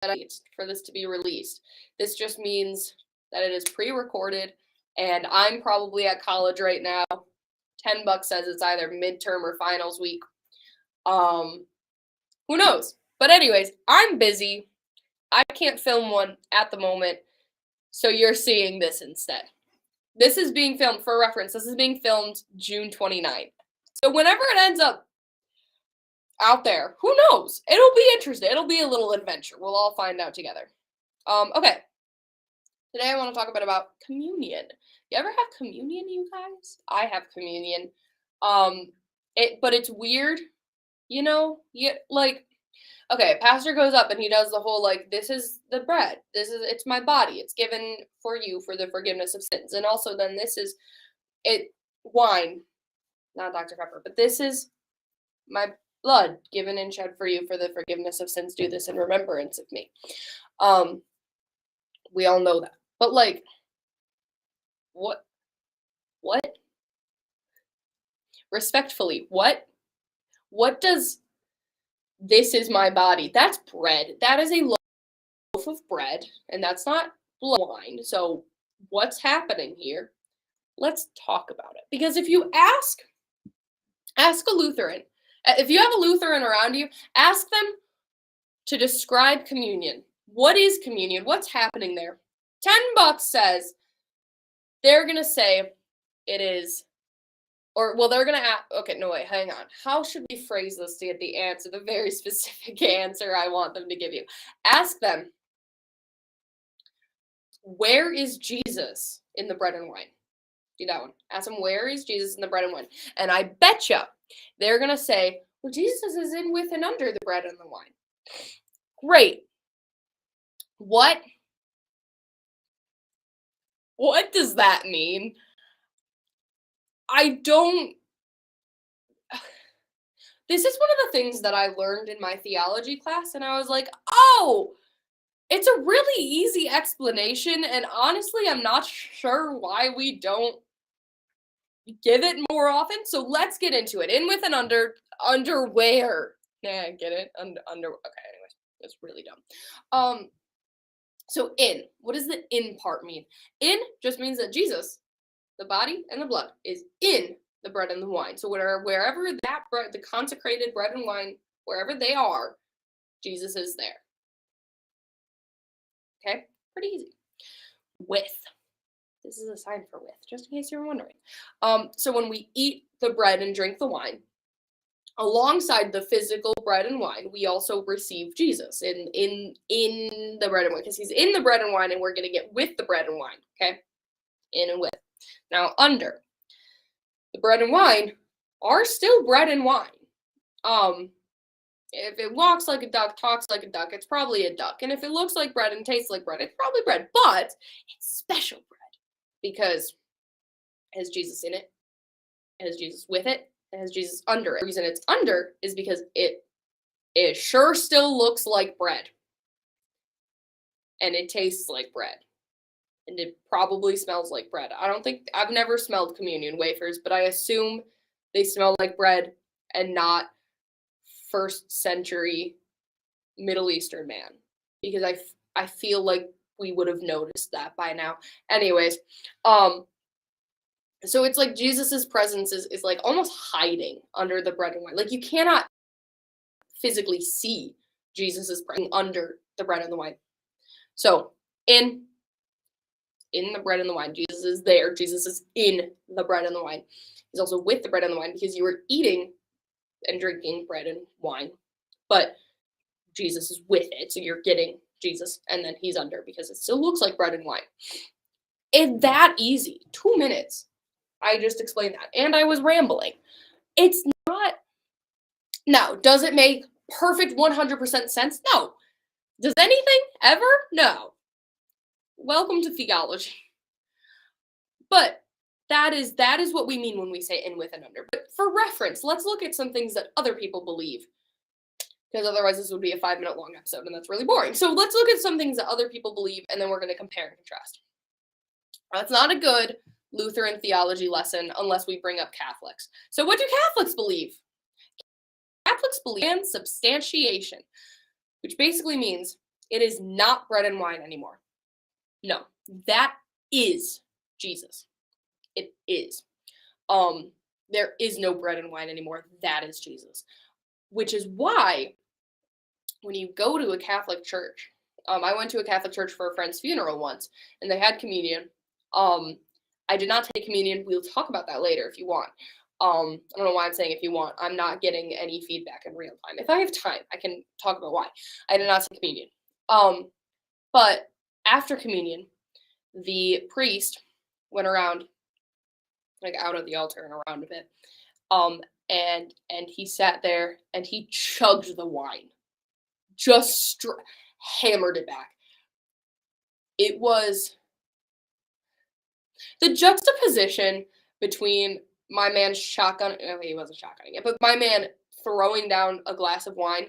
for this to be released. This just means that it is pre-recorded, and I'm probably at college right now. $10 says it's either midterm or finals week. Who knows? But anyways, I'm busy. I can't film one at the moment, so you're seeing this instead. This is being filmed, for reference, this is being filmed June 29th. So whenever it ends up out there, who knows? It'll be interesting. It'll be a little adventure. We'll all find out together. Okay. Today I want to talk about communion. You ever have communion, you guys? I have communion. But it's weird, you know? Okay, pastor goes up and he does the whole, this is the bread. It's my body. It's given for you for the forgiveness of sins. And also then this is wine, not Dr. Pepper, but this is my blood given and shed for you for the forgiveness of sins. Do this in remembrance of me. We all know that. But what? Respectfully, what? What does this is my body? That's bread. That is a loaf of bread, and that's not wine. So what's happening here? Let's talk about it. Because if you ask a Lutheran, if you have a Lutheran around you, ask them to describe communion. What is communion? What's happening there? $10 says they're going to say it is, they're going to ask, okay, no, wait, hang on. How should we phrase this to get the answer, the very specific answer I want them to give you? Ask them, where is Jesus in the bread and wine? Do that one. Ask them, where is Jesus in the bread and wine? And I betcha they're going to say, well, Jesus is in with and under the bread and the wine. Great. What does that mean? This is one of the things that I learned in my theology class, and I was like, oh, it's a really easy explanation, and honestly, I'm not sure why we don't give it more often, so let's get into it. In with and under where? Yeah, get it? Under, okay, anyways, that's really dumb. So in, what does the in part mean? In just means that Jesus, the body and the blood, is in the bread and the wine. So wherever that bread, the consecrated bread and wine, wherever they are, Jesus is there. Okay? Pretty easy. With. This is a sign for with, just in case you're wondering. So when we eat the bread and drink the wine, alongside the physical bread and wine, we also receive Jesus in the bread and wine, because he's in the bread and wine, and we're going to get with the bread and wine, okay? In and with. Now, under. The bread and wine are still bread and wine. If it walks like a duck, talks like a duck, it's probably a duck. And if it looks like bread and tastes like bread, it's probably bread. But it's special bread because it has Jesus in it, it has Jesus with it, it has Jesus under it. The reason it's under is because it sure still looks like bread. And it tastes like bread. And it probably smells like bread. I've never smelled communion wafers, but I assume they smell like bread and not first century Middle Eastern man, because I feel like we would have noticed that by now. Anyways, so it's like Jesus's presence is like almost hiding under the bread and wine. Like you cannot physically see Jesus's presence under the bread and the wine. So in the bread and the wine, Jesus is there. Jesus is in the bread and the wine. He's also with the bread and the wine because you were eating and drinking bread and wine, but Jesus is with it. So you're getting Jesus, and then he's under because it still looks like bread and wine. It's that easy. 2 minutes. I just explained that. And I was rambling. It's not. Now, does it make perfect 100% sense? No. Does anything ever? No. Welcome to theology. But that is what we mean when we say in, with, and under. But for reference, let's look at some things that other people believe. Because otherwise this would be a 5-minute long episode, and that's really boring. So let's look at some things that other people believe, and then we're going to compare and contrast. That's not a good Lutheran theology lesson unless we bring up Catholics. So what do Catholics believe? Catholics believe in substantiation, which basically means It is not bread and wine anymore. No, that is Jesus. It is. There is no bread and wine anymore. That is Jesus. Which is why when you go to a Catholic church, I went to a Catholic church for a friend's funeral once, and they had communion. I did not take communion. We'll talk about that later if you want. I don't know why I'm saying if you want. I'm not getting any feedback in real time. If I have time, I can talk about why. I did not take communion. But after communion, the priest went around, like out of the altar and around a bit, and he sat there and he chugged the wine, just hammered it back. It was the juxtaposition between my man shotgun. He wasn't shotgunning it, but my man throwing down a glass of wine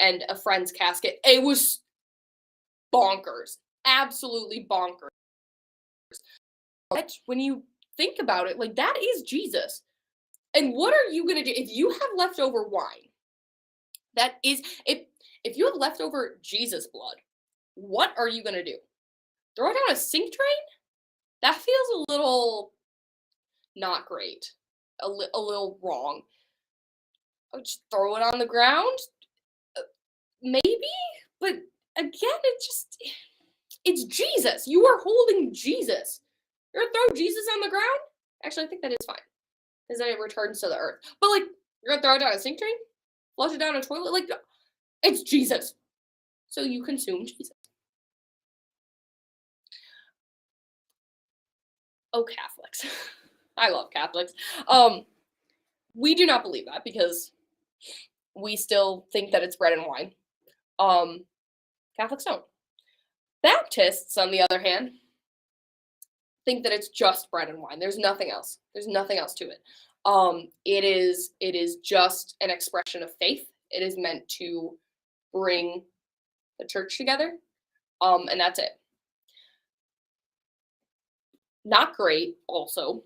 and a friend's casket. It was bonkers, absolutely bonkers. But when you think about it, like that is Jesus. And what are you gonna do if you have leftover wine? That is if you have leftover Jesus blood, what are you gonna do? Throw it down a sink drain? That feels a little not great. A little wrong. I'll just throw it on the ground? Maybe? But again, it's Jesus. You are holding Jesus. You're gonna throw Jesus on the ground? Actually, I think that is fine. Because then it returns to the earth. But like, you're gonna throw it down a sink drain? Flush it down a toilet? Like, it's Jesus. So you consume Jesus. Oh, Catholics. I love Catholics. We do not believe that because we still think that it's bread and wine. Catholics don't. Baptists, on the other hand, think that it's just bread and wine. There's nothing else. There's nothing else to it. It is just an expression of faith. It is meant to bring the church together. And that's it. Not great, also.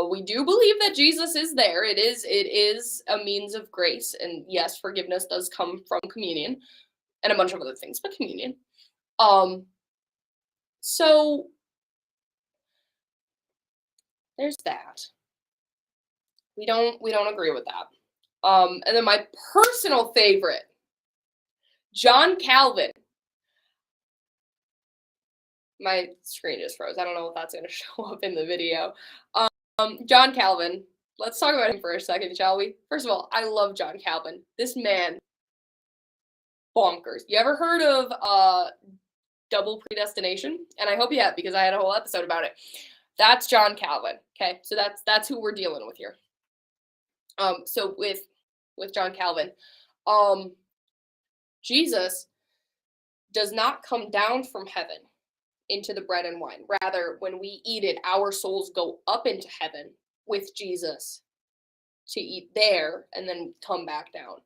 We do believe that Jesus is there. It is a means of grace. And yes, forgiveness does come from communion and a bunch of other things, but communion. So there's that. We don't agree with that. And then my personal favorite, John Calvin. My screen just froze. I don't know if that's going to show up in the video. John Calvin. Let's talk about him for a second, shall we? First of all, I love John Calvin. This man, bonkers. You ever heard of Double Predestination? And I hope you have, because I had a whole episode about it. That's John Calvin. Okay, so that's who we're dealing with here. So with John Calvin, Jesus does not come down from heaven into the bread and wine. Rather, when we eat it, our souls go up into heaven with Jesus to eat there and then come back down.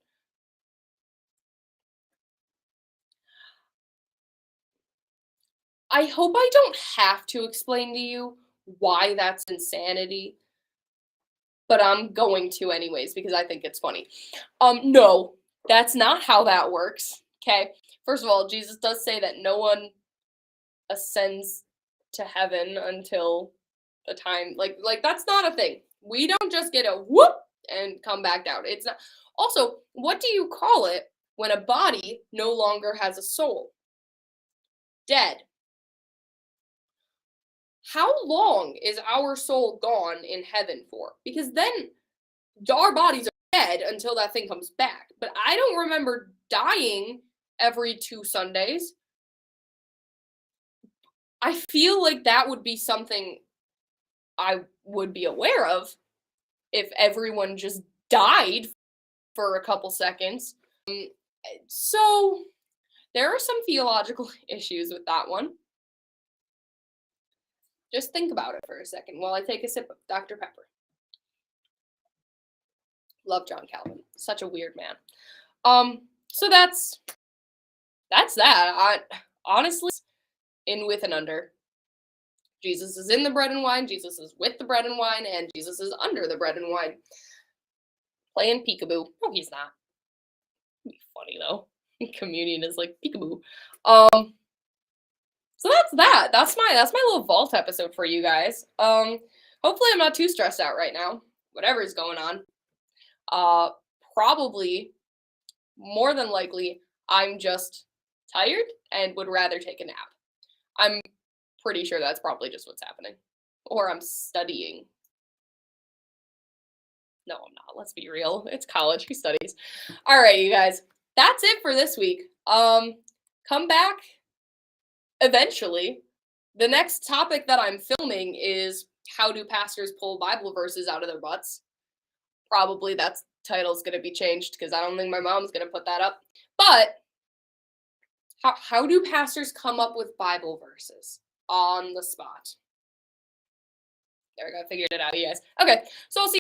I hope I don't have to explain to you why that's insanity, but I'm going to anyways because I think it's funny. No, that's not how that works. Okay. First of all, Jesus does say that no one ascends to heaven until the time like that's not a thing. We don't just get a whoop and come back down. It's not. Also, what do you call it when a body no longer has a soul? Dead. How long is our soul gone in heaven for? Because then our bodies are dead until that thing comes back. But I don't remember dying every 2 Sundays. I feel like that would be something I would be aware of if everyone just died for a couple seconds. So there are some theological issues with that one. Just think about it for a second while I take a sip of Dr. Pepper. Love John Calvin. Such a weird man. So that's that. Honestly, in with and under. Jesus is in the bread and wine, Jesus is with the bread and wine, and Jesus is under the bread and wine. Playing peekaboo. No, he's not. It'd be funny though. Communion is like peekaboo. So that's that. That's my little vault episode for you guys. Hopefully I'm not too stressed out right now. Whatever's going on. Probably more than likely I'm just tired and would rather take a nap. I'm pretty sure that's probably just what's happening. Or I'm studying. No, I'm not. Let's be real. It's college. Who studies? All right, you guys. That's it for this week. Come back eventually. The next topic that I'm filming is how do pastors pull Bible verses out of their butts? Probably that title's going to be changed because I don't think my mom's going to put that up. But how do pastors come up with Bible verses on the spot? There we go. I figured it out, you guys. Okay, so I'll see